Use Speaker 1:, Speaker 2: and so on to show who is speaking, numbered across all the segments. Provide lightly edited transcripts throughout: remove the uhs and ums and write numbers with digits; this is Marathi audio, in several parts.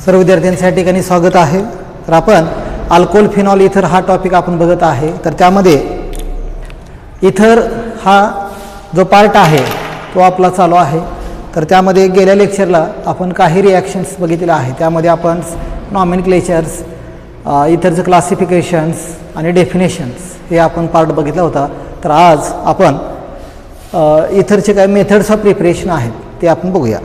Speaker 1: सर्व विद्यार्थ्यांचं या ठिकाणी स्वागत आहे. तर आपण अल्कोहोल फिनॉल इथर हा टॉपिक आपण बघत आहे. तर त्यामध्ये इथर हा जो पार्ट आहे तो आपला चालू आहे. तर त्यामध्ये गेल्या लेक्चरला आपण काही रिॲक्शन्स बघितलेल्या आहे. त्यामध्ये आपण नॉमेनक्लेचर्स, इथरचं क्लासिफिकेशन्स आणि डेफिनेशन्स हे आपण पार्ट बघितला होता. तर आज आपण इथरचे काही मेथड्स ऑफ प्रिपरेशन आहेत ते आपण बघूया.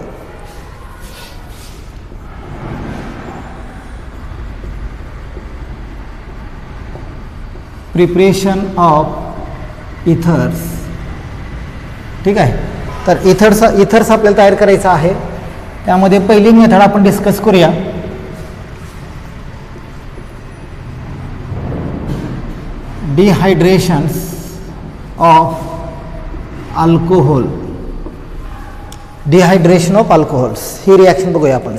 Speaker 1: Preparation of ethers. ठीक आहे. तर इथर्स आपल्याला तयार करायचं आहे. त्यामध्ये पहिली मेथड आपण डिस्कस करूया. Dehydrations of alcohol. Dehydration of alcohols ही रिॲक्शन बघूया आपण.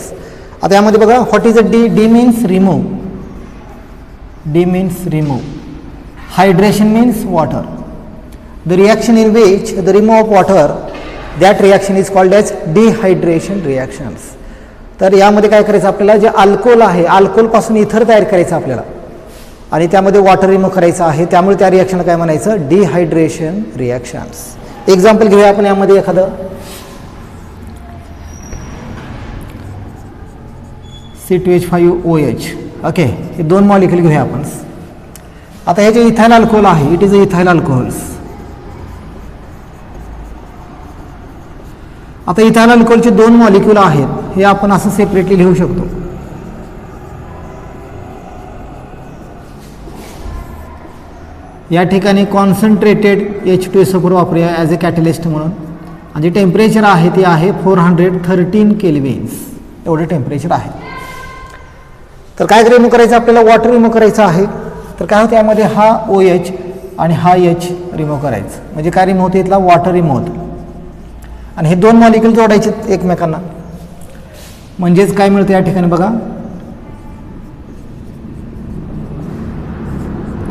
Speaker 1: आता यामध्ये बघा, what is a de. De means remove. De means remove. Hydration means water. The reaction in which the remove of water, that reaction is called as dehydration reactions. तर यामध्ये काय करायचं आपल्याला, जे अल्कोहोल आहे अल्कोहोल पासून इथर तयार करायचं आपल्याला आणि त्यामध्ये वॉटर रिमूव्ह करायचं आहे. त्यामुळे त्या रिॲक्शनला काय म्हणायचं, डिहायड्रेशन रिॲक्शन्स. एक्झाम्पल घेऊया आपण यामध्ये एखादं. C2H5OH. ओके, हे दोन मॉलिक्यूल घेऊया आपण. आता हे जे इथाइल अल्कोहोल आहे, it is a ethyl alcohols. आता इथाइल अल्कोहोलचे दोन मॉलिक्यूल आहेत, हे आपण असं सेपरेटली लिहू शकतो. या ठिकाणी कॉन्सन्ट्रेटेड H2SO4 वापरूया ॲज अ कॅटलिस्ट म्हणून. आणि जे टेम्परेचर आहे ते आहे 413 केल्विन्स, एवढं टेम्परेचर आहे. तर काय रिमूव्ह करायचं आपल्याला, वॉटर रिमूव्ह करायचं आहे. तर काय होतं यामध्ये, हा OH आणि हा H रिमूव्ह करायचं. म्हणजे काय रिमूव्ह होतं, इथला वॉटर रिमूव्ह होतं. आणि हे दोन मॉलिक्यूल जोडायचे एकमेकांना. म्हणजेच काय मिळतं या ठिकाणी बघा,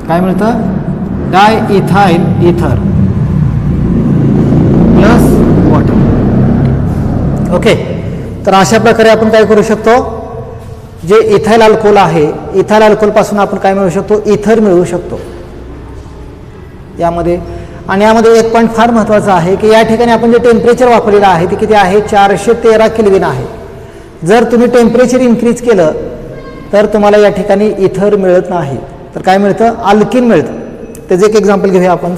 Speaker 1: काय मिळतं, डाय इथाइल इथर प्लस वॉटर. ओके. तर अशा प्रकारे आपण काय करू शकतो, जे इथाइल अल्कोहोल आहे, इथाइल अल्कोहोल पासून आपण काय मिळवू शकतो, इथर मिळवू शकतो यामध्ये. आणि यामध्ये एक पॉईंट फार महत्त्वाचा आहे की या ठिकाणी आपण जे टेम्परेचर वापरलेलं आहे ते किती आहे, 413 केल्विन आहे. जर तुम्ही टेम्परेचर इन्क्रीज केलं तर तुम्हाला या ठिकाणी इथर मिळत नाही, तर काय मिळतं, अल्किन मिळतं. त्याचं एक एक्झाम्पल घेऊया आपण.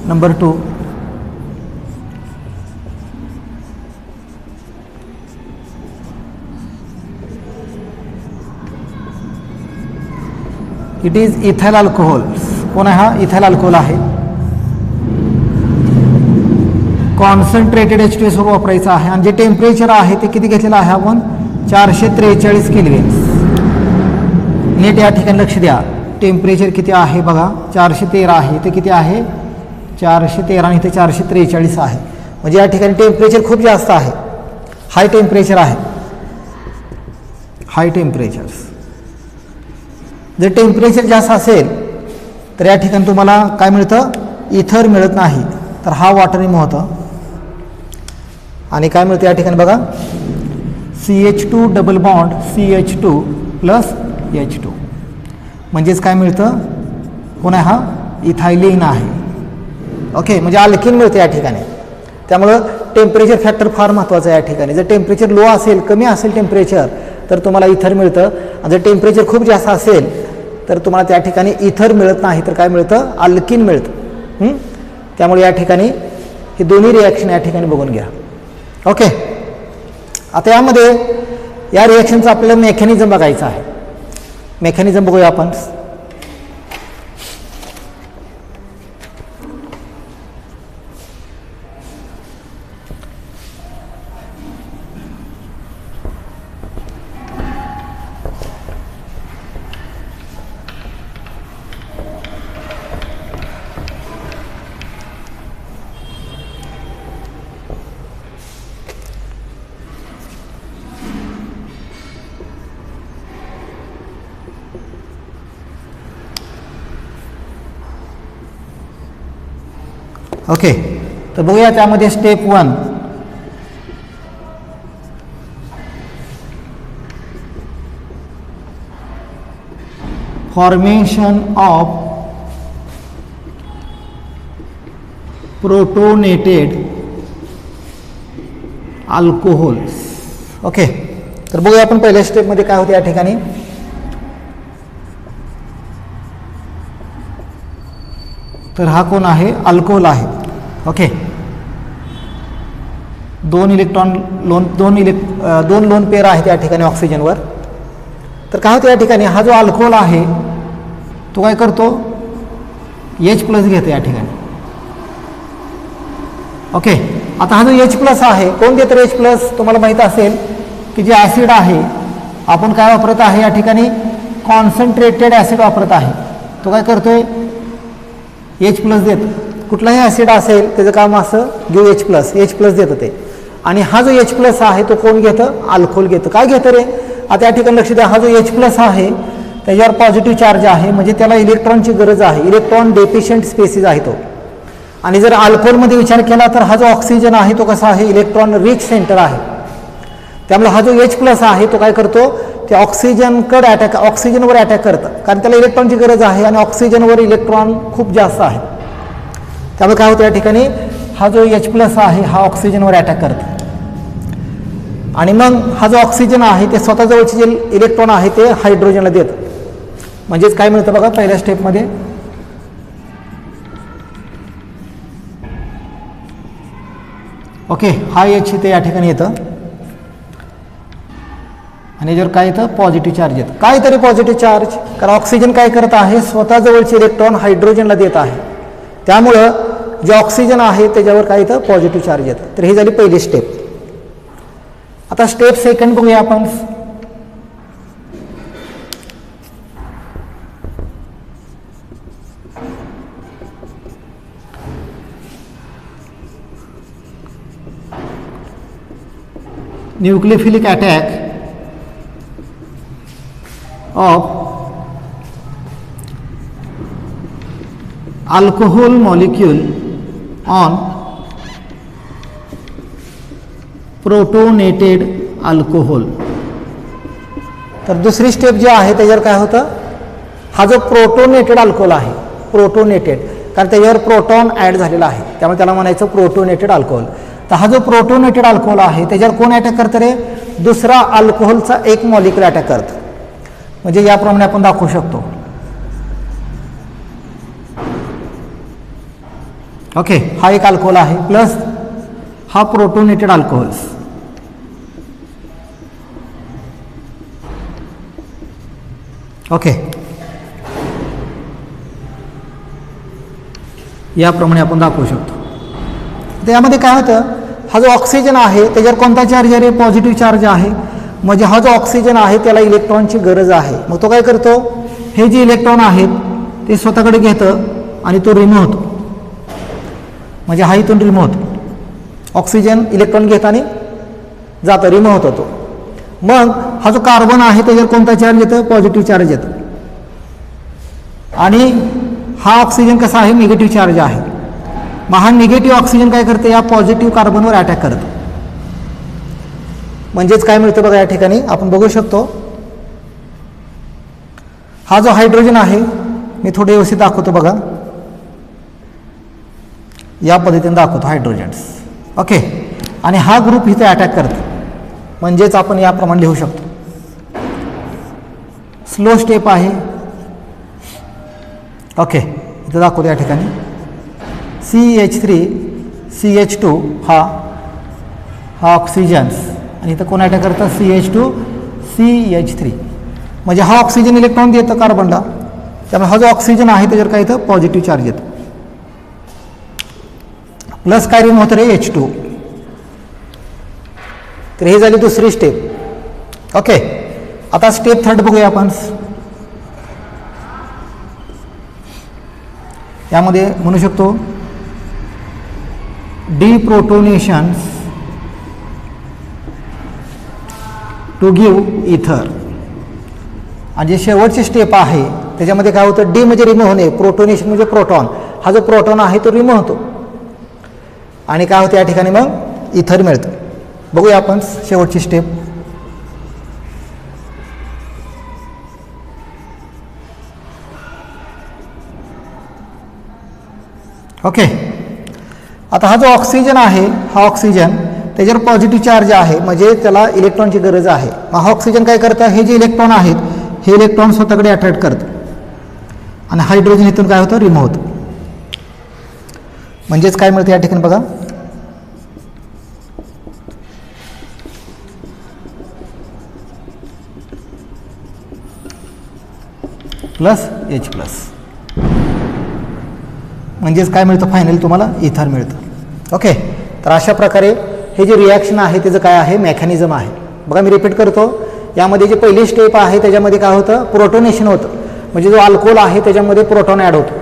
Speaker 1: Number 2. It is ethyl alcohol. कोण आहे हा, इथाइल अल्कोहोल आहे. कॉन्सन्ट्रेटेड H2SO4 वापरायचं आहे. आणि जे टेम्परेचर आहे ते किती घेतलेलं आहे आपण, 443 केल्विन. नीट या ठिकाणी लक्ष द्या, टेम्परेचर किती आहे बघा, 413 आहे. ते किती आहे, 413 आणि इथे 443 आहे. म्हणजे या ठिकाणी टेम्परेचर खूप जास्त आहे, हाय टेम्परेचर आहे, हाय टेम्परेचर. जर टेम्परेचर जास्त असेल तर या ठिकाणी तुम्हाला काय मिळतं, इथर मिळत नाही. तर हा वॉटर रिमूव्ह होतं. आणि काय मिळतं या ठिकाणी बघा, CH2 double bond CH2 plus H2. म्हणजेच काय मिळतं, कोण आहे हा, इथायलिन आहे. ओके, म्हणजे अल्किन मिळतं या ठिकाणी. त्यामुळं टेम्परेचर फॅक्टर फार महत्त्वाचं आहे या ठिकाणी. जर टेम्परेचर लो असेल, कमी असेल टेम्परेचर, तर तुम्हाला इथर मिळतं. आणि जर टेम्परेचर खूप जास्त असेल तर तुम्हाला त्या ठिकाणी इथर मिळत नाही, तर काय मिळतं, अल्किन मिळतं. त्यामुळे या ठिकाणी ही दोन्ही रिॲक्शन या ठिकाणी बघून घ्या. ओके. आता यामध्ये या रिॲक्शनचं आपल्याला मेकॅनिझम बघायचं आहे. मेकॅनिझम बघूया आपण. ओके. तर बघूया त्यामध्ये step 1. Formation of protonated alcohols. Okay, तर बघूया आपण पहिल्या स्टेपमध्ये काय होते या ठिकाणी. तर हा कोण आहे, अल्कोहोल आहे. ओके, दोन लोन पेअर आहेत या ठिकाणी ऑक्सिजनवर. तर काय होतं या ठिकाणी, हा जो अल्कोहोल आहे तो काय करतो, H+ घेतो या ठिकाणी. ओके, आता हा जो H+ आहे, कोण देतं H+? तुम्हाला माहीत असेल की जे ॲसिड आहे, आपण काय वापरत आहे या ठिकाणी, कॉन्सन्ट्रेटेड ॲसिड वापरत आहे. तो काय करतोय, H+ देत. कुठलाही ॲसिड असेल त्याचं काम असं घेऊ H+ देतं ते. आणि हा जो H+ आहे तो कोण घेतं, अल्कोहोल घेतं. काय घेतं रे, आता या ठिकाणी लक्ष द्या, हा जो H+ आहे त्याच्यावर पॉझिटिव्ह चार्ज आहे, म्हणजे त्याला इलेक्ट्रॉनची गरज आहे. इलेक्ट्रॉन डेफिशियंट स्पेसिस आहे तो. आणि जर अल्कोहोलमध्ये विचार केला तर हा जो ऑक्सिजन आहे तो कसा आहे, इलेक्ट्रॉन रिच सेंटर आहे. त्यामुळे हा जो H+ आहे तो काय करतो, ते ऑक्सिजनवर अटॅक करतं, कारण त्याला इलेक्ट्रॉनची गरज आहे आणि ऑक्सिजनवर इलेक्ट्रॉन खूप जास्त आहे. त्यामुळे काय होतं या ठिकाणी, हा जो H+ आहे हा ऑक्सिजनवर अटॅक करतो. आणि मग हा जो ऑक्सिजन आहे ते स्वतःजवळचे जे इलेक्ट्रॉन आहे ते हायड्रोजनला देतं. म्हणजेच काय मिळतं बघा पहिल्या स्टेपमध्ये, ओके, हा H इथे या ठिकाणी येतं आणि याच्यावर काय येतं, पॉझिटिव्ह चार्ज येतं. काहीतरी पॉझिटिव्ह चार्ज, कारण ऑक्सिजन काय करत आहे, स्वतःजवळचे इलेक्ट्रॉन हायड्रोजनला देत आहे. त्यामुळं जे ऑक्सिजन आहे त्याच्यावर काय येतं, पॉझिटिव्ह चार्ज येतं. तर ही झाली पहिली स्टेप. आता स्टेप सेकंड बघूया आपण. Nucleophilic attack of alcohol molecule on protonated alcohol. तर दुसरी स्टेप जी आहे त्याच्यावर काय होतं, हा जो प्रोटोनेटेड अल्कोहोल आहे, प्रोटोनेटेड कारण त्याच्यावर प्रोटॉन ॲड झालेला आहे, त्यामुळे त्याला म्हणायचं प्रोटोनेटेड अल्कोहोल. तर हा जो प्रोटोनेटेड अल्कोहोल आहे त्याच्यावर कोण अटॅक करतं रे, दुसरा अल्कोहोलचा एक मॉलिक्यूल अटॅक करतं. म्हणजे याप्रमाणे आपण दाखवू शकतो. ओके, हा एक अल्कोहोल आहे प्लस हा प्रोटोनेटेड अल्कोहोल्स. ओके, याप्रमाणे आपण दाखवू शकतो. त्यामध्ये काय होतं, हा जो ऑक्सिजन आहे त्याच्यावर कोणता चार्ज आहे, पॉझिटिव्ह चार्ज आहे. म्हणजे हा जो ऑक्सिजन आहे त्याला इलेक्ट्रॉनची गरज आहे. मग तो काय करतो, हे जे इलेक्ट्रॉन आहेत ते स्वतःकडे घेतं आणि तो रिमूव्ह होतो. म्हणजे हा इथून रिमूव्ह होतो, ऑक्सिजन इलेक्ट्रॉन घेताना जातं, रिमूव्ह होतो तो. मग हा जो कार्बन आहे त्याच्यावर कोणता चार्ज येतं, पॉझिटिव्ह चार्ज येतं. आणि हा ऑक्सिजन कसा आहे, निगेटिव्ह चार्ज आहे. मग हा निगेटिव्ह ऑक्सिजन काय करतं, या पॉझिटिव्ह कार्बनवर अटॅक करतं. म्हणजेच काय मिळतं बघा या ठिकाणी आपण बघू शकतो, हा जो हायड्रोजन आहे, मी थोडे व्यवस्थित दाखवतो बघा, या पद्धतीने दाखवतो हायड्रोजन्स. ओके, आणि हा ग्रुप इथे अटॅक करतो. म्हणजेच आपण याप्रमाणे लिहू शकतो. स्लो स्टेप आहे. ओके, इथं दाखवतो या ठिकाणी CH3 CH2 हा ऑक्सिजन्स आणि इथं कोण अटॅक करतं, CH2 CH3. म्हणजे हा ऑक्सिजन इलेक्ट्रॉन देतं कार्बनला, त्यामुळे हा जो ऑक्सिजन आहे त्याच्यावर काय येतं, पॉझिटिव्ह चार्ज येतं. प्लस काय रिमूव्ह होतं रे, H2. तर ही झाली दुसरी स्टेप. ओके, आता स्टेप थर्ड बघूया आपण. यामध्ये म्हणू शकतो डिप्रोटोनेशन टू गिव्ह इथर. आणि जे शेवटची स्टेप आहे त्याच्यामध्ये काय होतं, डी म्हणजे रिमूव्ह होणे, प्रोटोनेशन म्हणजे प्रोटॉन. हा जो प्रोटॉन आहे तो रिमूव्ह होतो आणि काय होतं या ठिकाणी मग इथर मिळतं. बघूया आपण शेवटची स्टेप. ओके. आता हा जो ऑक्सिजन आहे, हा ऑक्सिजन त्याच्यावर पॉझिटिव्ह चार्ज आहे, म्हणजे त्याला इलेक्ट्रॉनची गरज आहे. मग हा ऑक्सिजन काय करतं, हे जे इलेक्ट्रॉन आहेत हे इलेक्ट्रॉन स्वतःकडे अट्रॅक्ट करतं आणि हायड्रोजन इथून काय होतं, रिमूव्ह होतं. म्हणजेच काय मिळतं या ठिकाणी बघा, प्लस H प्लस, म्हणजेच काय मिळतं, फायनली तुम्हाला इथर मिळतं. ओके. तर अशा प्रकारे हे जे रिॲक्शन आहे त्याचं काय आहे, मेकॅनिझम आहे. बघा मी रिपीट करतो, यामध्ये जे पहिली स्टेप आहे त्याच्यामध्ये काय होतं, प्रोटोनेशन होतं. म्हणजे जो अल्कोहोल आहे त्याच्यामध्ये प्रोटॉन ॲड होतो,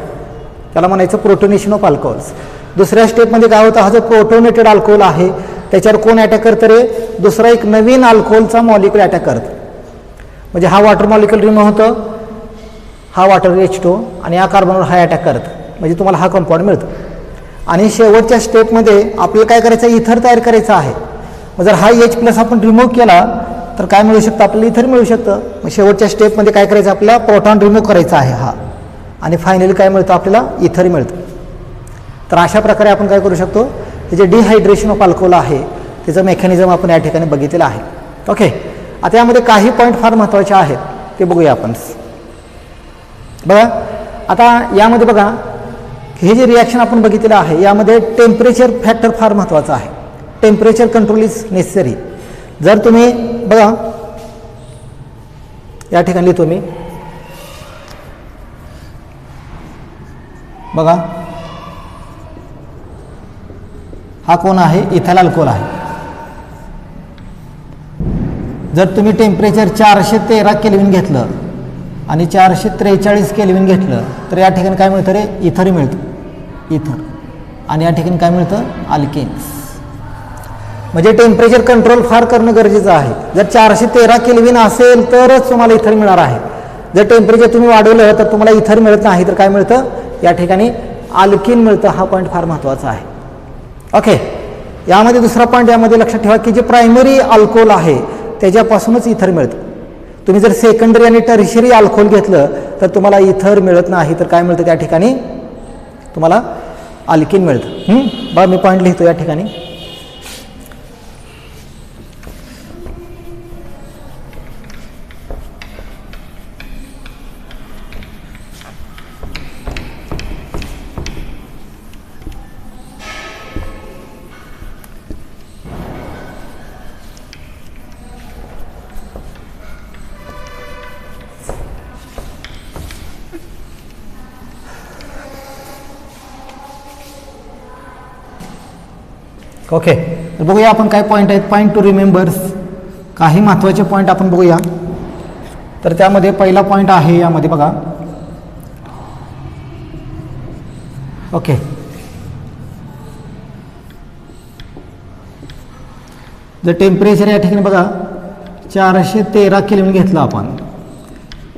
Speaker 1: त्याला म्हणायचं प्रोटोनेशन ऑफ अल्कोहोल्स. दुसऱ्या स्टेपमध्ये काय होतं, हा जो प्रोटोनेटेड अल्कोहोल आहे त्याच्यावर कोण अटॅक करतं रे, दुसरा एक नवीन अल्कोहोलचा मॉलिक्यूल अटॅक करतं. म्हणजे हा वॉटर मॉलिक्यूल रिमूव्ह होतं, हा वॉटर H2 आणि या कार्बनवर हा अटॅक करतं, म्हणजे तुम्हाला हा कंपाऊंड मिळतो. आणि शेवटच्या स्टेपमध्ये आपल्याला काय करायचं आहे, इथर तयार करायचं आहे. मग जर हा H प्लस आपण रिमूव्ह केला तर काय मिळू शकतं, आपल्याला इथर मिळू शकतं. मग शेवटच्या स्टेपमध्ये काय करायचं, आपल्याला प्रोटॉन रिमूव्ह करायचा आहे हा, आणि फायनली काय मिळतं, आपल्याला इथर मिळतं. तर अशा प्रकारे आपण काय करू शकतो, हे जे डिहायड्रेशन ऑफ अल्कोहोल आहे त्याचं मेकॅनिझम आपण या ठिकाणी बघितलेलं आहे. ओके. आता यामध्ये काही पॉईंट फार महत्त्वाचे आहेत ते बघूया आपण. बघा आता यामध्ये बघा, हे जे रिॲक्शन आपण बघितलेलं आहे यामध्ये टेम्परेचर फॅक्टर फार महत्त्वाचा आहे. Temperature control is necessary. जर तुम्ही बघा या ठिकाणी लिहितो मी, बघा हा कोण आहे, इथाइल अल्कोहोल आहे. जर तुम्ही टेम्परेचर 413 केल्विन घेतलं आणि 443 केल्विन घेतलं तर या ठिकाणी काय मिळतं रे, इथर मिळतं, इथर. आणि या ठिकाणी काय मिळतं, अल्केन्स. म्हणजे टेम्परेचर कंट्रोल फार करणं गरजेचं आहे. जर 413 केल्विन असेल तरच तुम्हाला इथर मिळणार आहे. जर टेम्परेचर तुम्ही वाढवलं तर तुम्हाला इथर मिळत नाही, तर काय मिळतं, या ठिकाणी अल्किन मिळतं. हा पॉईंट फार महत्त्वाचा आहे. ओके. यामध्ये दुसरा पॉईंट यामध्ये लक्षात ठेवा की जे प्रायमरी अल्कोहोल आहे त्याच्यापासूनच इथर मिळतं. तुम्ही जर सेकंडरी आणि टर्शियरी अल्कोहोल घेतलं तर तुम्हाला इथर मिळत नाही, तर काय मिळतं, त्या ठिकाणी तुम्हाला अल्किन मिळतं. बघा मी पॉईंट लिहितो या ठिकाणी. ओके. तर बघूया आपण काय पॉईंट आहेत, पॉईंट टू रिमेंबर्स. काही महत्त्वाचे पॉईंट आपण बघूया. तर त्यामध्ये पहिला पॉईंट आहे यामध्ये बघा, ओके, जर टेम्परेचर या ठिकाणी बघा 413 केल्विन घेतलं आपण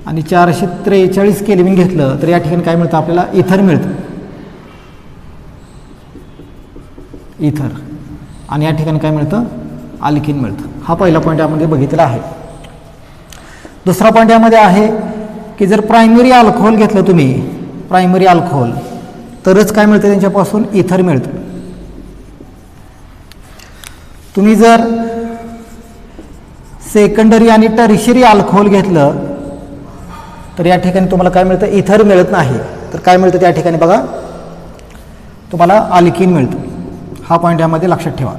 Speaker 1: आणि 443 केल्विन घेतलं तर या ठिकाणी काय मिळतं, आपल्याला इथर मिळतं, इथर. आणि या ठिकाणी काय मिळतं, अल्किन मिळतं. हा पहिला पॉईंट यामध्ये बघितला आहे. दुसरा पॉईंट यामध्ये आहे की जर प्रायमरी अल्कोहोल घेतलं तुम्ही, प्रायमरी अल्कोहोल, तरच काय मिळतं, त्यांच्यापासून इथर मिळतं. तुम्ही जर सेकंडरी आणि टर्शियरी अल्कोहोल घेतलं तर या ठिकाणी तुम्हाला काय मिळतं, इथर मिळत नाही, तर काय मिळतं त्या ठिकाणी बघा, तुम्हाला अल्किन मिळतं. हा पॉईंट यामध्ये लक्षात ठेवा.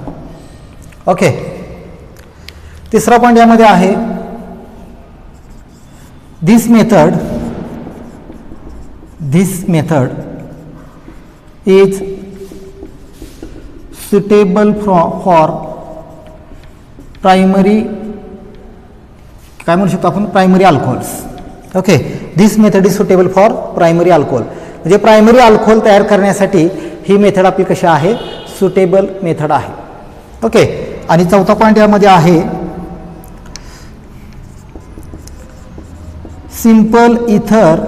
Speaker 1: ओके. तिसरा पॉईंट यामध्ये आहे, this method is suitable for primary, काय म्हणू शकतो आपण, primary alcohols. Okay. This method is suitable for primary alcohol. म्हणजे प्रायमरी अल्कोहोल तयार करण्यासाठी ही मेथड आपली कशी आहे, सुटेबल मेथड आहे. ओके. आणि चौथा पॉईंट यामध्ये आहे, सिंपल इथर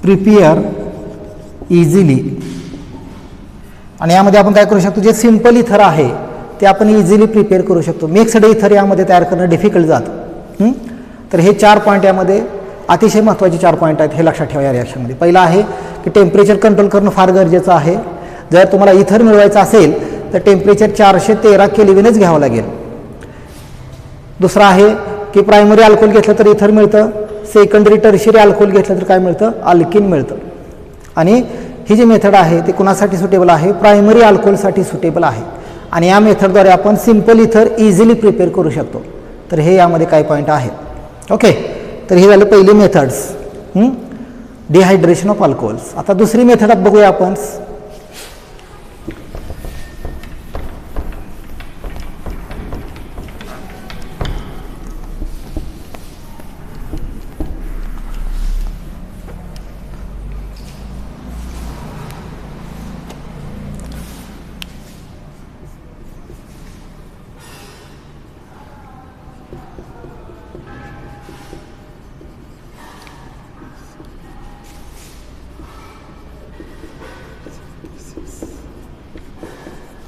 Speaker 1: प्रिपेअर इझिली. आणि यामध्ये आपण काय करू शकतो, जे सिंपल इथर आहे ते आपण इझिली प्रिपेअर करू शकतो. मिक्स्ड इथर यामध्ये तयार करणं डिफिकल्ट जातं. तर हे 4 पॉईंट यामध्ये अतिशय महत्त्वाचे 4 पॉईंट आहेत, हे लक्षात ठेवा या रिॲक्शनमध्ये. पहिला आहे की टेम्परेचर कंट्रोल करणं फार गरजेचं आहे. जर तुम्हाला इथर मिळवायचं असेल तर टेम्परेचर 413 केल्विनच घ्यावं लागेल. दुसरा आहे की प्रायमरी अल्कोहोल घेतलं तर इथर मिळतं, सेकंडरी टर्शियरी अल्कोहोल घेतलं तर काय मिळतं, अल्किन मिळतं. आणि ही जी मेथड आहे ती कुणासाठी सुटेबल आहे, प्रायमरी अल्कोहोलसाठी सुटेबल आहे. आणि या मेथडद्वारे आपण सिम्पल इथर इझिली प्रिपेअर करू शकतो. तर हे यामध्ये काही पॉईंट आहेत. ओके, तर हे झालं पहिली मेथड्स, डिहायड्रेशन ऑफ अल्कोहोल्स. आता दुसरी मेथड बघूया आपण.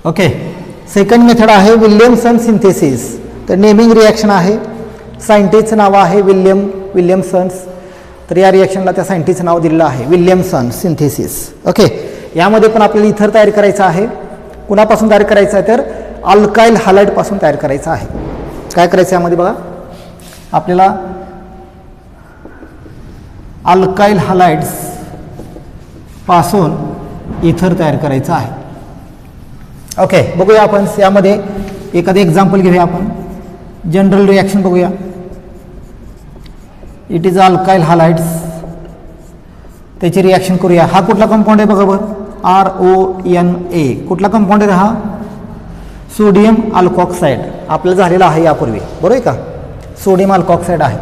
Speaker 1: ओके, सेकंड मेथड आहे विल्यमसन सिंथेसिस. तर नेमिंग रिॲक्शन आहे, सायंटिस्टचं नाव आहे विल्यमसन्स. तर या रिॲक्शनला त्या सायंटिस्टचं नाव दिलेलं आहे विल्यमसन सिंथेसिस. ओके, यामध्ये पण आपल्याला इथर तयार करायचं आहे. कुणापासून तयार करायचं आहे तर अल्काइल हॅलाइडपासून तयार करायचं आहे. काय करायचं यामध्ये बघा, आपल्याला अल्काइल हॅलाइड्स पासून इथर तयार करायचं आहे. ओके, बघूया आपण यामध्ये एखादं एक्झाम्पल घेऊया. आपण जनरल रिॲक्शन बघूया. इट इज अल्काइल हॅलाइड्स, त्याची रिॲक्शन करूया. हा कुठला कंपाऊंड आहे बघा बरं, RONA. कुठला कंपाऊंड आहे हा, सोडियम अल्कॉक्साईड. आपल्याला झालेला आहे यापूर्वी, बरोबर आहे का, सोडियम अल्कॉक्साईड आहे.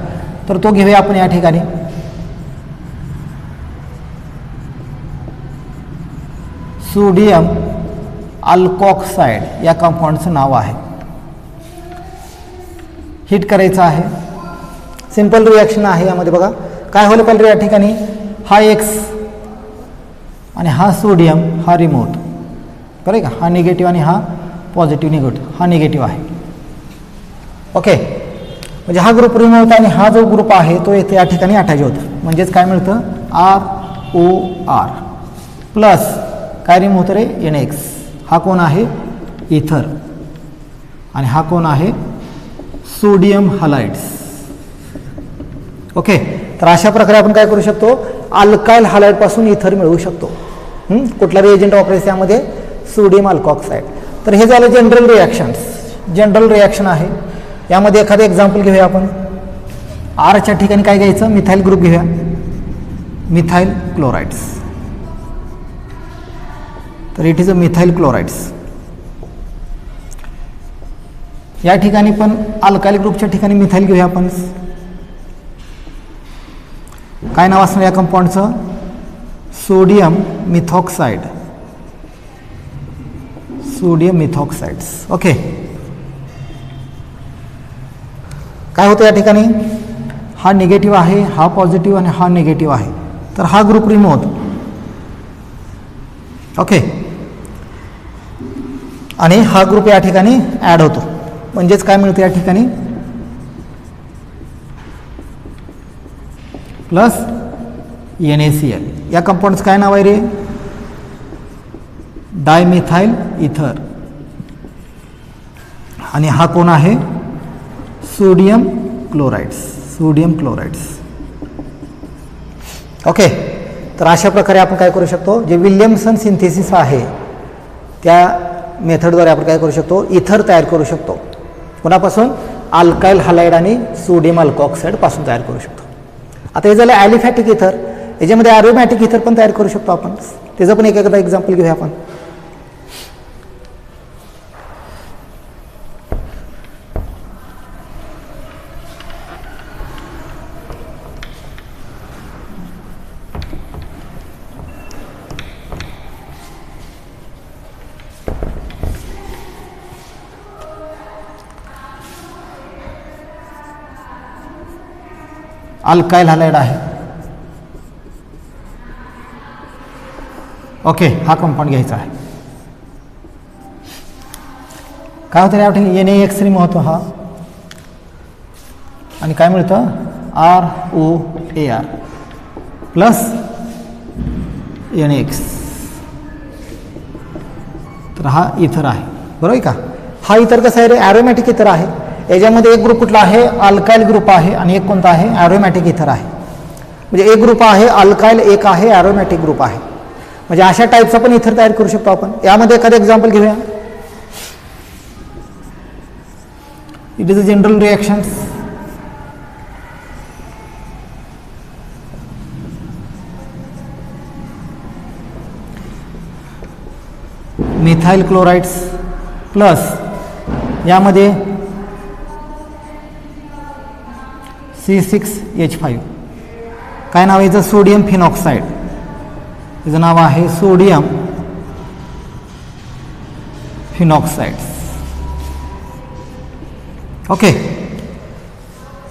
Speaker 1: तर तो घेऊया आपण या ठिकाणी. सोडियम अल्कॉक्साईड या कंपाऊंडचं नाव आहे. हिट करायचं आहे. सिंपल रिॲक्शन आहे यामध्ये. बघा काय होलं पाहिजे या ठिकाणी, हा X आणि हा सोडियम हा रिमोट, बरं आहे का, हा निगेटिव्ह आणि हा पॉझिटिव्ह. हा निगेटिव्ह आहे. ओके, म्हणजे हा ग्रुप रिमूव्ह होता आणि हा जो ग्रुप आहे तो येथे या ठिकाणी अटॅच होतो. म्हणजेच काय मिळतं, ROR प्लस काय रिमूव्ह होतं रे, NX. हा कोण आहे, इथर. आणि हा कोण आहे, सोडियम हॅलाइड्स. ओके, तर अशा प्रकारे आपण काय करू शकतो, अल्काइल हॅलाइड पासून इथर मिळवू शकतो. कुठला रिएजंट वापरायचं यामध्ये, सोडियम अल्कॉक्साईड. तर हे झालं जनरल रिॲक्शन्स. जनरल रिॲक्शन आहे. यामध्ये एखादं एक्झाम्पल घेऊया आपण. आरच्या ठिकाणी काय घ्यायचं, मिथाइल ग्रुप घेऊया, मिथाइल क्लोराइड्स. तर it is a methyl chlorides. या ठिकाणी पण अल्काइल ग्रुपच्या ठिकाणी मिथाइल घेऊया आपण. काय नाव असणार या कंपाऊंडचं, सोडियम मिथॉक्साइड. सोडियम मिथॉक्साइड्स. ओके, काय होतं या ठिकाणी, हा निगेटिव्ह आहे, हा पॉझिटिव्ह आणि हा निगेटिव्ह आहे. तर हा ग्रुप रिमूव्ह. ओके, आणि हा ग्रुप या ठिकाणी ॲड होतो. म्हणजेच काय मिळतं या ठिकाणी, प्लस NaCl. या कंपाऊंडचं काय नाव आहे रे, डायमिथाइल इथर. आणि हा कोण आहे, sodium chlorides. Sodium chlorides. Okay, तर अशा प्रकारे आपण काय करू शकतो, जे विल्यमसन सिंथेसिस आहे त्या मेथडद्वारे आपण काय करू शकतो, इथर तयार करू शकतो. कोणापासून, अल्काइल हॅलाइड आणि सोडियम अल्कॉक्साईड पासून तयार करू शकतो. आता हे झालं ॲलिफॅटिक इथर. याच्यामध्ये ॲरोमॅटिक इथर पण तयार करू शकतो आपण. त्याचं पण एखादा एक्झाम्पल घेऊया आपण. अल्काइल हॅलाइड आहे. ओके, हा कंपाऊंड घ्यायचा आहे. काय होतं या ठिकाणी, NaX रिमूव्ह होतो हा. आणि काय मिळतं, ROAR प्लस NX. तर हा इथर आहे, बरोबर आहे का. हा इथर कसा आहे रे, ॲरोमॅटिक इथर आहे. याच्यामध्ये एक ग्रुप कुठला आहे, अल्काइल ग्रुप आहे, आणि एक कोणता आहे, ॲरोमॅटिक इथर आहे. म्हणजे एक ग्रुप आहे अल्काइल, एक आहे ॲरोमॅटिक ग्रुप आहे. म्हणजे अशा टाईपचा पण इथर तयार करू शकतो आपण. यामध्ये एखादं एक्झाम्पल घेऊया. It is a general reactions. Methyl chlorides plus यामध्ये C6H5. काय नाव आहे याचं, सोडियम फिनॉक्साईड. त्याचं नाव आहे सोडियम फिनॉक्साइड. ओके.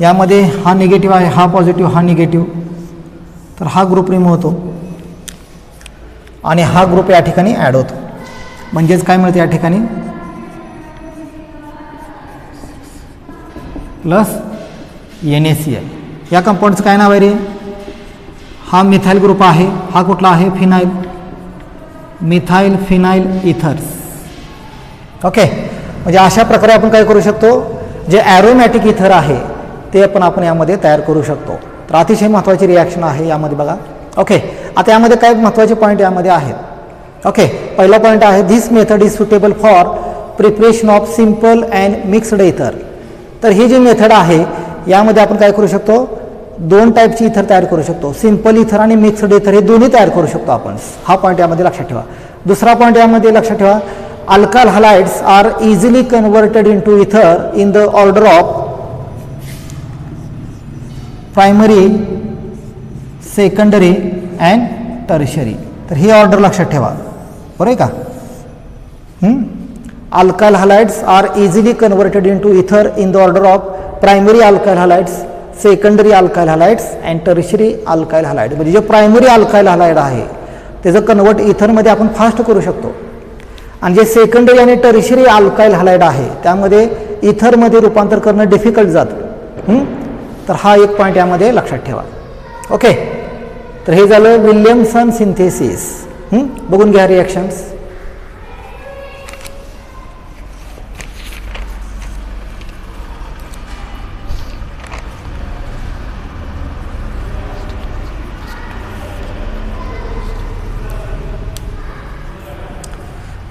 Speaker 1: यामध्ये हा निगेटिव्ह आहे, हा पॉझिटिव्ह, हा निगेटिव्ह. तर हा ग्रुप रिमूव्ह होतो आणि हा ग्रुप या ठिकाणी ॲड होतो. म्हणजेच काय मिळतं या ठिकाणी, प्लस NaCl. या कंपाऊंडचं काय नाव आहे रे, हा मिथाइल ग्रुप आहे, हा कुठला आहे, phenyl, methyl phenyl ethers. Okay. म्हणजे अशा प्रकारे आपण काय करू शकतो, जे ॲरोमॅटिक इथर आहे ते पण आपण यामध्ये तयार करू शकतो. तर अतिशय महत्त्वाची रिॲक्शन आहे यामध्ये बघा. ओके. आता यामध्ये काय महत्त्वाचे पॉईंट यामध्ये आहेत. ओके. पहिला पॉईंट आहे, this method is suitable for preparation of simple and mixed इथर. तर ही जी मेथड आहे यामध्ये आपण काय करू शकतो, दोन टाईपची इथर तयार करू शकतो. सिम्पल इथर आणि मिक्स्ड इथर हे दोन्ही तयार करू शकतो आपण. हा पॉईंट यामध्ये लक्षात ठेवा. दुसरा पॉईंट यामध्ये लक्षात ठेवा, alkyl halides are easily converted into ether in the order of primary, secondary and tertiary. तर ही ऑर्डर लक्षात ठेवा, बरोबर आहे का. Alkyl halides are easily converted into ether in the order of primary alkyl halides, secondary alkyl halides and tertiary alkyl halide. म्हणजे जे प्रायमरी अल्काइल हलाइड आहे त्याचं कन्वर्ट इथरमध्ये आपण फास्ट करू शकतो, आणि जे सेकंडरी आणि टर्शरी अल्काइल हलाइड आहे त्यामध्ये इथरमध्ये रूपांतर करणं डिफिकल्ट जातं. तर हा एक पॉईंट यामध्ये लक्षात ठेवा. ओके. तर हे झालं विल्यमसन सिंथेसिस. बघून घ्या रिॲक्शन्स.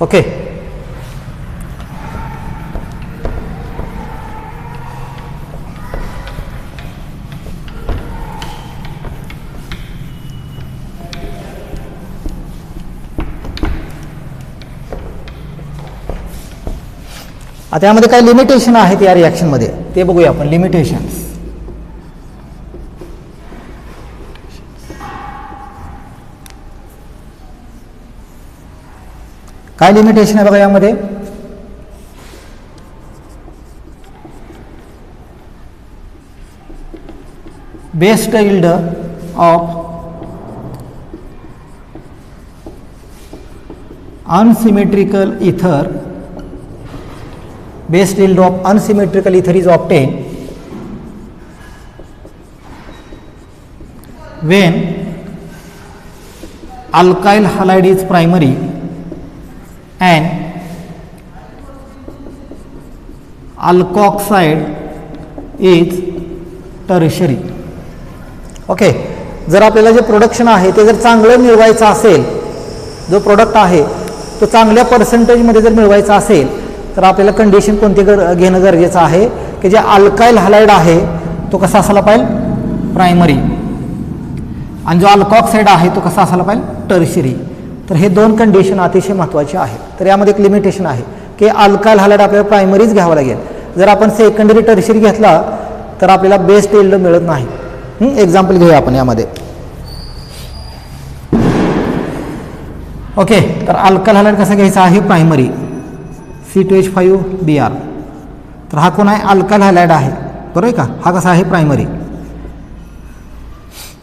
Speaker 1: ओके. आता यामध्ये काही लिमिटेशन आहेत या रिॲक्शनमध्ये, ते बघूया आपण. लिमिटेशन्स. काय लिमिटेशन आहे बघा यामध्ये. बेस्ट यील्ड ऑफ अनसिमेट्रिकल इथर, best yield of unsymmetrical ether is obtained when alkyl halide is primary and alkoxide is tertiary. Okay. जर आपल्याला जे प्रोडक्शन आहे ते जर चांगलं मिळवायचं असेल, जो प्रोडक्ट आहे तो चांगल्या पर्सेंटेजमध्ये जर मिळवायचा असेल तर आपल्याला कंडिशन कोणती घेणं गरजेचं आहे की जे अल्काइल हलाइड आहे तो कसा असायला पाहिजे, प्रायमरी, आणि जो अल्कॉक्साइड आहे तो कसा असायला पाहिजे, टर्शरी. तर हे दोन कंडिशन अतिशय महत्त्वाचे आहेत. तर यामध्ये एक लिमिटेशन आहे की अल्काइल हलाइड आपल्याला प्रायमरीच घ्यावं लागेल. जर आपण सेकंडरी टर्शरी घेतला तर आपल्याला बेस्ट यील्ड मिळत नाही. एक्झाम्पल घेऊया आपण यामध्ये. ओके. तर अल्काइल हलाइड कसा घ्यायचा आहे, प्रायमरी, C2H5Br. तर हा कोण आहे, अल्काइल हलाइड आहे, बरोबर आहे का. हा कसा आहे, प्रायमरी.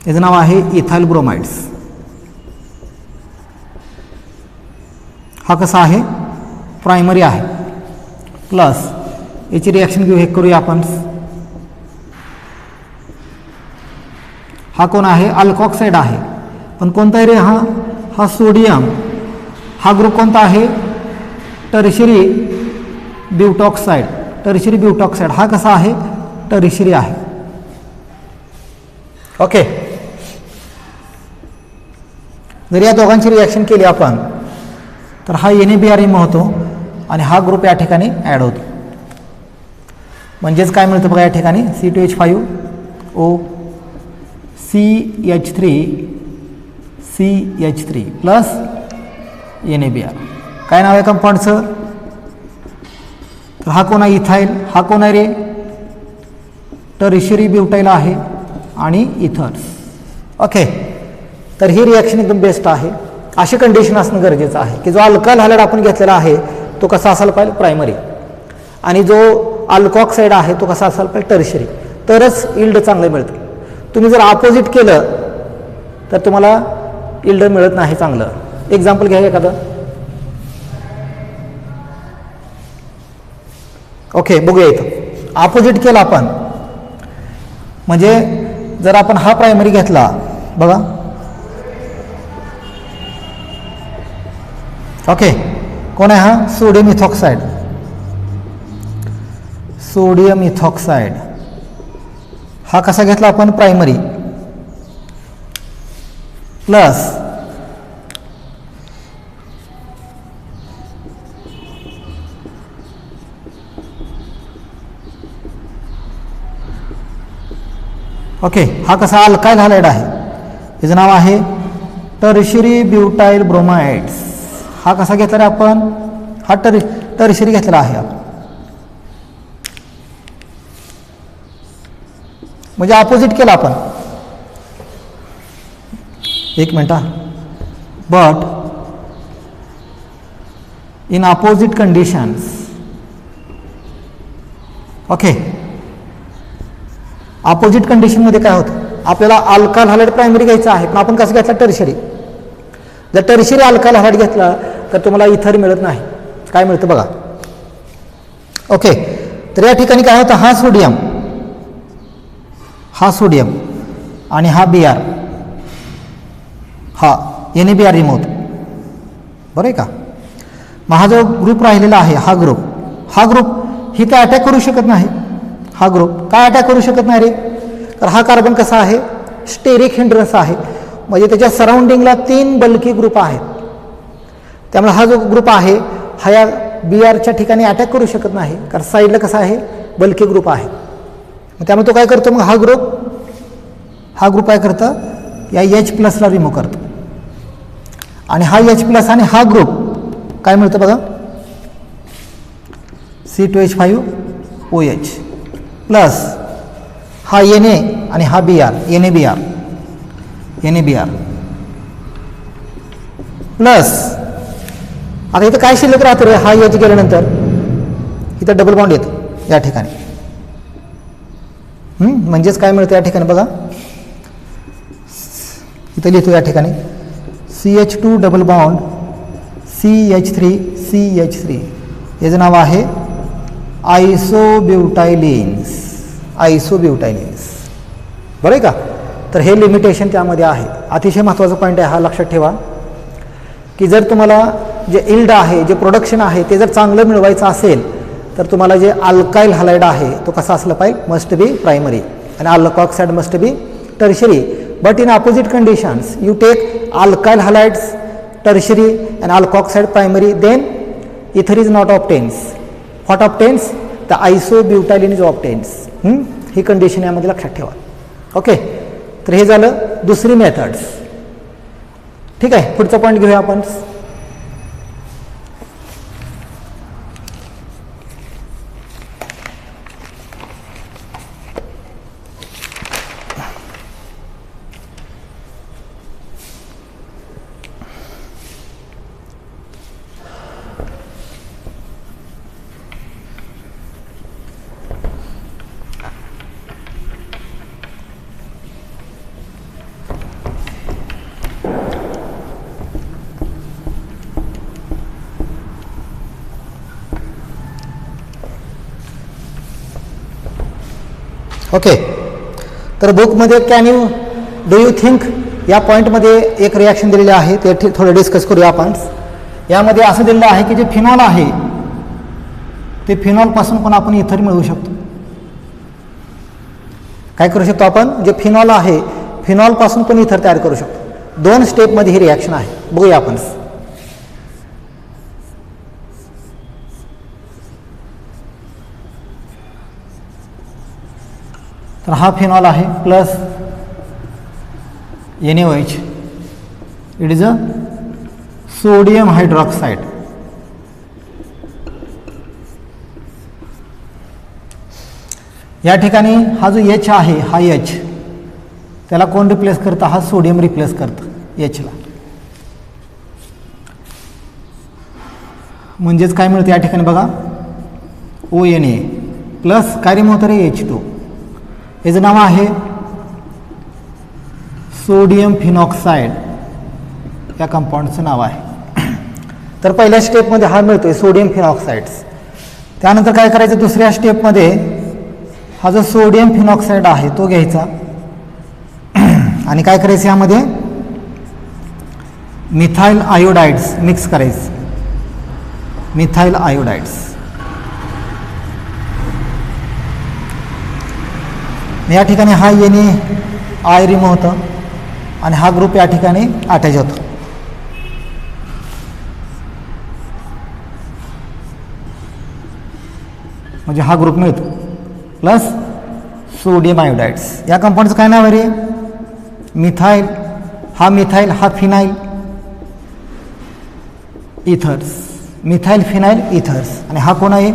Speaker 1: याचं नाव आहे इथाइल ब्रोमाइड्स. हा कसा आहे, प्रायमरी आहे. प्लस याची रिॲक्शन घेऊ, हे करूया आपण. हा कोण आहे? अल्कॉक्साईड आहे. पण कोणता आहे रे हा सोडियम. हा ग्रुप कोणता आहे? टर्शियरी ब्यूटॉक्साईड. टर्शियरी ब्यूटॉक्साईड हा कसा आहे? टर्शियरी आहे. ओके. जर या दोघांची रिॲक्शन केली आपण तर हा NaBr होतो आणि हा ग्रुप या ठिकाणी ॲड होतो. म्हणजेच काय मिळतं बघा या ठिकाणी C2H5O CH3 प्लस NaBr. काय नाव आहे कंपाऊंडचं? तर हा कोण आहे? इथाईल. हा कोण आहे रे? टर्शियरी ब्युटाईल आहे आणि इथर्स. ओके. तर ही रिॲक्शन एकदम बेस्ट आहे. अशी कंडिशन असणं गरजेचं आहे की जो अल्काइल हॅलाइड आपण घेतलेला आहे तो कसा असायला पाहिजे? प्रायमरी. आणि जो अल्कॉक्साईड आहे तो कसा असायला पाहिजे? टर्शियरी. तरच इल्ड चांगलं मिळतं. तुम्ही जर अपोजिट केलं तर तुम्हाला इल्ड मिळत नाही चांगलं. एक्झाम्पल घ्या एखादं. ओके, बघूया इथं. अपोजिट केलं आपण म्हणजे जर आपण हा प्रायमरी घेतला बघा. ओके, कोण आहे हा? सोडियम इथॉक्साईड. सोडियम इथॉक्साईड हा कसा घेतला आपण? प्रायमरी. प्लस ओके, हा कसा? अल्काइल हॅलाइड आहे. याचं नाव आहे टर्शियरी ब्युटाइल ब्रोमाइड्स. हा कसा घेतला रे आपण? हा टर्शियरी घेतलेला आहे. म्हणजे अपोजिट केला आपण. एक minute. But in opposite conditions. Okay, opposite कंडिशनमध्ये काय होतं? आपल्याला अल्काइल हॅलाइड प्रायमरी घ्यायचा आहे पण आपण कसं घेतला? टर्शियरी. जर टर्शियरी अल्काइल हॅलाइड घेतला तर तुम्हाला इथर मिळत नाही. काय मिळतं बघा. ओके, तर या ठिकाणी काय होतं? हा सोडियम आणि हा Br, हा NaBr रिमूव्ह. बरं आहे का? मग हा जो ग्रुप राहिलेला आहे हा ग्रुप ही काय अटॅक करू शकत नाही. हा ग्रुप काय अटॅक करू शकत नाही रे? तर हा कार्बन कसा आहे? स्टेरिक हिंड्रन्स आहे. म्हणजे त्याच्या सराउंडिंगला 3 बल्की ग्रुप आहेत. त्यामुळे हा जो ग्रुप आहे हा या Brच्या ठिकाणी अटॅक करू शकत नाही कारण साईडला कसा आहे? बल्की ग्रुप आहे. मग त्यामुळे तो काय करतो? मग हा ग्रुप काय करतं? या H+ला रिमूव्ह करतो आणि हा H+ आणि हा ग्रुप काय मिळतं बघा? C2H5OH प्लस हा Na आणि हा NaBr प्लस आता इथं काय शिल्लक राहतं रे? हा H गेल्यानंतर इथं डबल बॉन्ड येतो या ठिकाणी. म्हणजेच काय मिळतं या ठिकाणी बघा. इथं लिहितो या ठिकाणी CH2 डबल बॉन्ड CH3 याचं नाव आहे आयसोब्युटायलिन्स. बरं आहे का? तर हे लिमिटेशन त्यामध्ये आहे. अतिशय महत्त्वाचा पॉईंट आहे हा, लक्षात ठेवा की जर तुम्हाला जे इल्ड आहे, जे प्रोडक्शन आहे ते जर चांगलं मिळवायचं असेल तर तुम्हाला जे अल्काइल हॅलाइड आहे तो कसा असला पाहिजे? Must be primary and alkoxide must be tertiary. But in opposite conditions, you take alkyl halides tertiary and alkoxide primary, then ether is not obtains. What obtains? The isobutylene is obtains. He condition यामध्ये लक्षात ठेवा. ओके, तर हे झालं दुसरी मेथड्स. ठीक आहे, पुढचा पॉईंट घेऊया आपण. ओके, तर बुकमध्ये can you do you think या पॉईंटमध्ये एक रिॲक्शन दिलेले आहे ते थोडं डिस्कस करूया आपण. यामध्ये असं दिलेलं आहे की जे फिनॉल आहे ते फिनॉलपासून पण आपण इथर मिळवू शकतो. काय करू शकतो आपण, जे फिनॉल आहे फिनॉलपासून पण इथर तयार करू शकतो. 2 स्टेपमध्ये ही रिॲक्शन आहे. बघूया आपण. तर हा फिनॉल आहे plus NaOH. It is a sodium hydroxide. या ठिकाणी हा जो H आहे हा H त्याला कोण रिप्लेस करतं, हा सोडियम रिप्लेस करतं H ला. म्हणजेच काय मिळतं या ठिकाणी बघा ONA प्लस काय रिमूव्ह होतं रे H2. याचं नाव आहे सोडियम फिनॉक्साईड, या कंपाऊंडचं नाव आहे. तर पहिल्या स्टेपमध्ये हा मिळतोय सोडियम फिनॉक्साइड्स. त्यानंतर काय करायचं, दुसऱ्या स्टेपमध्ये हा जो सोडियम फिनॉक्साइड आहे तो घ्यायचा आणि काय करायचं यामध्ये मिथाइल आयोडाइड्स मिक्स करायचं. Methyl iodides. या ठिकाणी हा NaI रिमूव्ह होतं आणि हा ग्रुप या ठिकाणी अटॅच होतो. म्हणजे हा ग्रुप मिळतो प्लस सोडियम आयोडाइड्स. या कंपाऊंडचं काय नाव आहे रे, मिथाइल. हा मिथाइल, हा phenyl ethers, methyl phenyl ethers. आणि हा कोण आहे,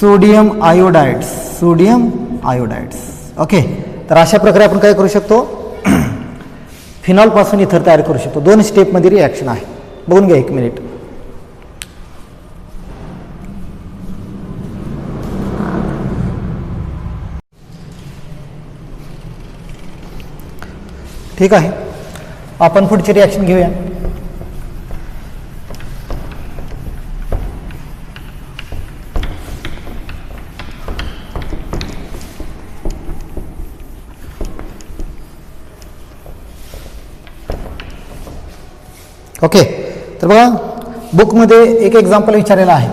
Speaker 1: sodium iodides, sodium iodides. Okay. तर अशा प्रकारे आपण काय करू शकतो, फिनॉलपासून इथर तयार करू शकतो. 2 स्टेपमध्ये रिॲक्शन आहे. बघून घ्या 1 मिनिट. ठीक आहे, आपण पुढची रिॲक्शन घेऊया. ओके. तर बघा बुकमध्ये एक एक्झाम्पल विचारलेलं आहे.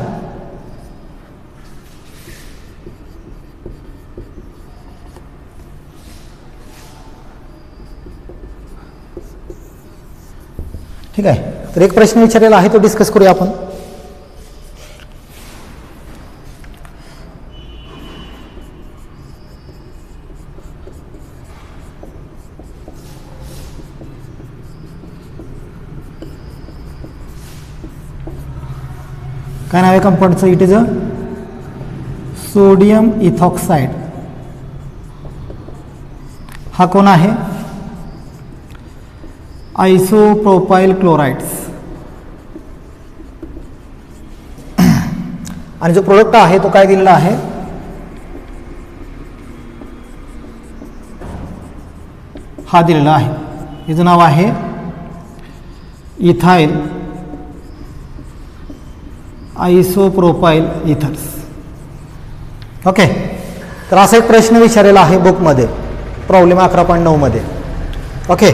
Speaker 1: ठीक आहे. तर एक प्रश्न विचारलेला आहे तो डिस्कस करूया आपण. काय नाव आहे कंपाऊंडचं, it is a sodium ethoxide. हा कोण आहे, आयसोप्रोपाइल क्लोराइड्स. आणि जो प्रोडक्ट आहे तो काय दिलेला आहे, हा दिलेला आहे. याचं नाव आहे इथाइल आयसोप्रोपाइल इथर्स. ओके. तर असा एक प्रश्न विचारलेला आहे बुकमध्ये, प्रॉब्लेम 11.9 मध्ये. ओके.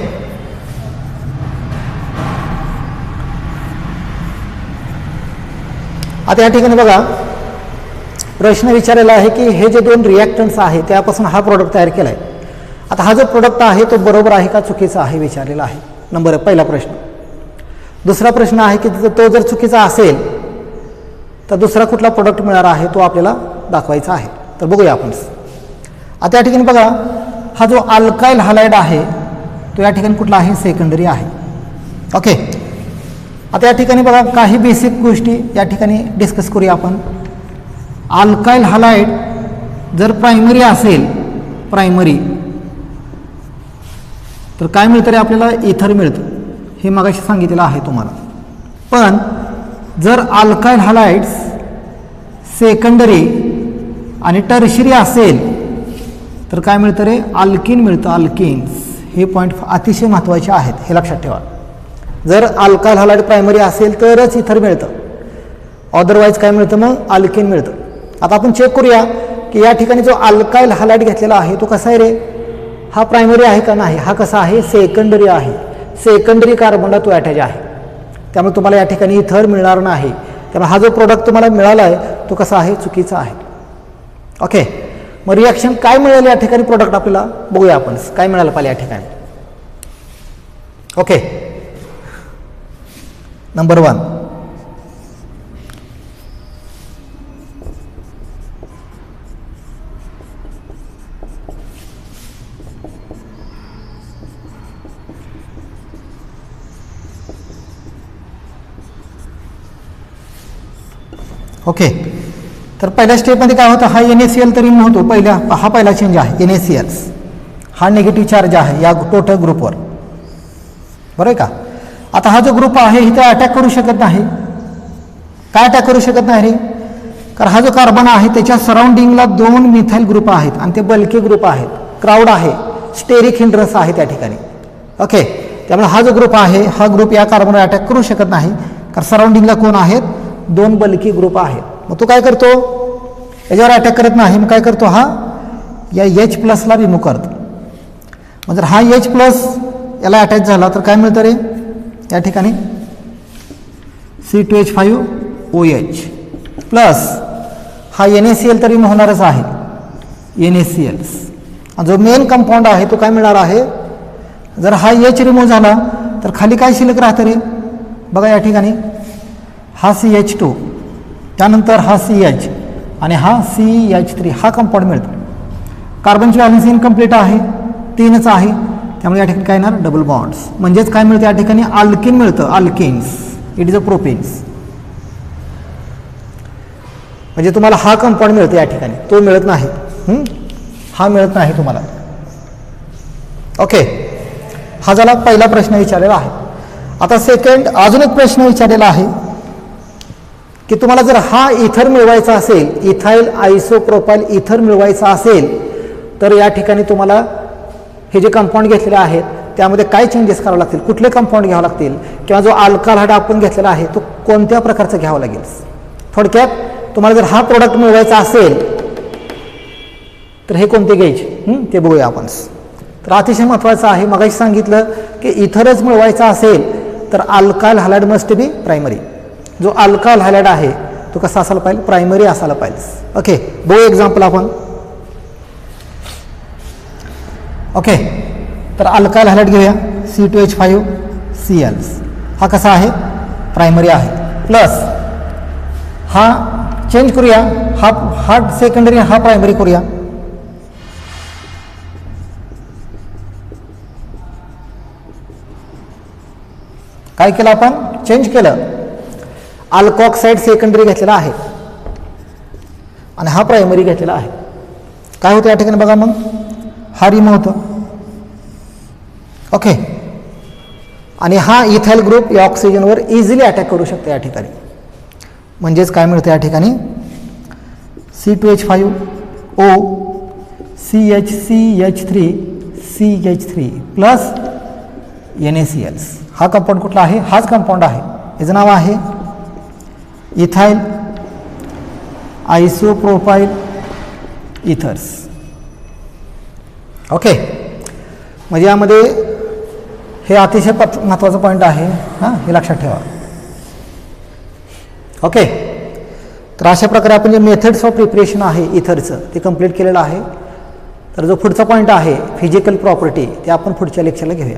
Speaker 1: आता या ठिकाणी बघा प्रश्न विचारलेला आहे की हे जे 2 रिॲक्टंट्स आहे त्यापासून हा प्रोडक्ट तयार केला आहे. आता हा जो प्रोडक्ट आहे तो बरोबर आहे का चुकीचा आहे विचारलेला आहे. पहिला प्रश्न. दुसरा प्रश्न आहे की तो जर चुकीचा असेल तर दुसरा कुठला प्रोडक्ट मिळणार आहे तो आपल्याला दाखवायचा आहे. तर बघूया आपण. आता या ठिकाणी बघा हा जो अल्काइल हॅलाइड आहे तो या ठिकाणी कुठला आहे, सेकंडरी आहे. ओके. आता या ठिकाणी बघा काही बेसिक गोष्टी या ठिकाणी डिस्कस करूया आपण. अल्काइल हॅलाइड जर प्रायमरी असेल, प्रायमरी, तर काय मिळतं रे आपल्याला, इथर मिळतं. हे मगाशी सांगितलेलं आहे तुम्हाला. पण जर अल्काइल हॅलाइड्स सेकंडरी आणि टर्शरी असेल तर काय मिळतं रे, अल्किन मिळतं, अल्किन्स. हे पॉईंट अतिशय महत्त्वाचे आहेत, हे लक्षात ठेवा. जर अल्काइल हॅलाइड प्रायमरी असेल तरच इथर मिळतं, अदरवाईज काय मिळतं, मग अल्किन मिळतं. आता आपण चेक करूया की या ठिकाणी जो अल्काइल हॅलाइड घेतलेला आहे तो कसा आहे रे, हा प्रायमरी आहे का नाही, हा कसा आहे सेकंडरी आहे, सेकंडरी कार्बनला तो अटॅच आहे, त्यामुळे तुम्हाला या ठिकाणी इथर मिळणार नाही. त्यामुळे हा जो प्रोडक्ट तुम्हाला मिळाला आहे तो कसा आहे चुकीचा आहे. ओके, मग रिॲक्शन काय मिळेल या ठिकाणी प्रोडक्ट आपल्याला बघूया आपण काय मिळालं पाहिजे या ठिकाणी. Okay, number 1 okay. तर पहिल्या स्टेपमध्ये काय होतं, हा NaCl तरी होतो हा पहिला चेंज आहे NaCl, हा निगेटिव्ह चार्ज आहे या टोटल ग्रुपवर, बरोबर आहे का. आता हा जो ग्रुप आहे इथे अटॅक करू शकत नाही. काय अटॅक करू शकत नाही रे, कारण हा जो कार्बन आहे त्याच्या सराउंडिंगला 2 मिथाइल ग्रुप आहेत आणि ते बल्की ग्रुप आहेत, क्राऊड आहे, स्टेरिक हिंड्रन्स आहे त्या ठिकाणी. ओके, त्यामुळे हा जो ग्रुप आहे हा ग्रुप या कार्बनवर अटॅक करू शकत नाही, कारण सराउंडिंगला कोण आहेत 2 बल्की ग्रुप आहेत. मग तो काय करतो, याच्यावर अटॅक करत नाही, मग काय करतो हा या H+ ला रिमूव्ह करतो. मग जर हा H+ याला अटॅच झाला तर काय मिळतं रे या ठिकाणी C2H5OH प्लस हा NaCl तरी होणारच आहे NaCl. जो मेन कंपाऊंड आहे तो काय मिळणार आहे, जर हा H रिमूव्ह झाला तर खाली काय शिल्लक राहतं रे बघा या ठिकाणी, हा CH2 त्यानंतर हा CH आणि हा CH3 हा कंपाऊंड मिळतो. कार्बनची व्हॅलेन्स इनकम्प्लीट आहे, 3च आहे, त्यामुळे या ठिकाणी काय येणार डबल बॉन्ड्स, म्हणजेच काय मिळतं या ठिकाणी अल्किन मिळतं, अल्किन्स, इट इज अ प्रोपेन्स. म्हणजे तुम्हाला हा कंपाऊंड मिळतो या ठिकाणी, तो मिळत नाही, हा मिळत नाही तुम्हाला. ओके, हा झाला पहिला प्रश्न विचारलेला आहे. आता सेकंड अजून एक प्रश्न विचारलेला आहे की तुम्हाला जर हा इथर मिळवायचा असेल, इथाइल आयसोप्रोपाइल इथर मिळवायचा असेल तर या ठिकाणी तुम्हाला हे जे कंपाऊंड घेतलेले आहेत त्यामध्ये काय चेंजेस करावे लागतील, कुठले कंपाऊंड घ्यावे लागतील, किंवा जो अल्कलहाइड आपण घेतलेला आहे तो कोणत्या प्रकारचा घ्यावा लागेल. थोडक्यात तुम्हाला जर हा प्रोडक्ट मिळवायचा असेल तर हे कोणते घ्यायचे ते बघूया आपण. तर अतिशय महत्त्वाचं आहे, मगाशी सांगितलं की इथरच मिळवायचा असेल तर alkyl halide must be primary. जो अल्काइल हॅलाइड आहे तो कसा असायला पाहिजे, प्रायमरी असायला पाहिजे. ओके, बघू एक्झाम्पल आपण. ओके, तर अल्काइल हॅलाइड घेऊया C2H5Cl, हा कसा आहे प्रायमरी आहे, प्लस हा चेंज करूया, हा सेकंडरी हा प्रायमरी करूया. काय केलं आपण, चेंज केलं, अल्कॉक्साइड सेकंडरी घेतलेला आहे आणि हा प्रायमरी घेतलेला आहे. काय होतं या ठिकाणी बघा, मग हा रिमूव्ह होतो. ओके, आणि हा इथाइल ग्रुप या ऑक्सिजनवर इझिली अटॅक करू शकतो या ठिकाणी. म्हणजेच काय मिळतं या ठिकाणी C2H5O CH3CH3 प्लस NaCl. हा कंपाऊंड कुठला आहे, हाच कंपाऊंड आहे, याचं नाव आहे इथाइल आयसोप्रोपाइल इथर्स. ओके, म्हणजे यामध्ये हे अतिशय महत्त्वाचं पॉईंट आहे, हां हे लक्षात ठेवा. ओके, तर अशा प्रकारे आपण जे मेथड्स ऑफ प्रिपरेशन आहे इथरचं ते कंप्लीट केलेलं आहे. तर जो पुढचा पॉईंट आहे फिजिकल प्रॉपर्टी ते आपण पुढच्या लेक्चरला घेऊया.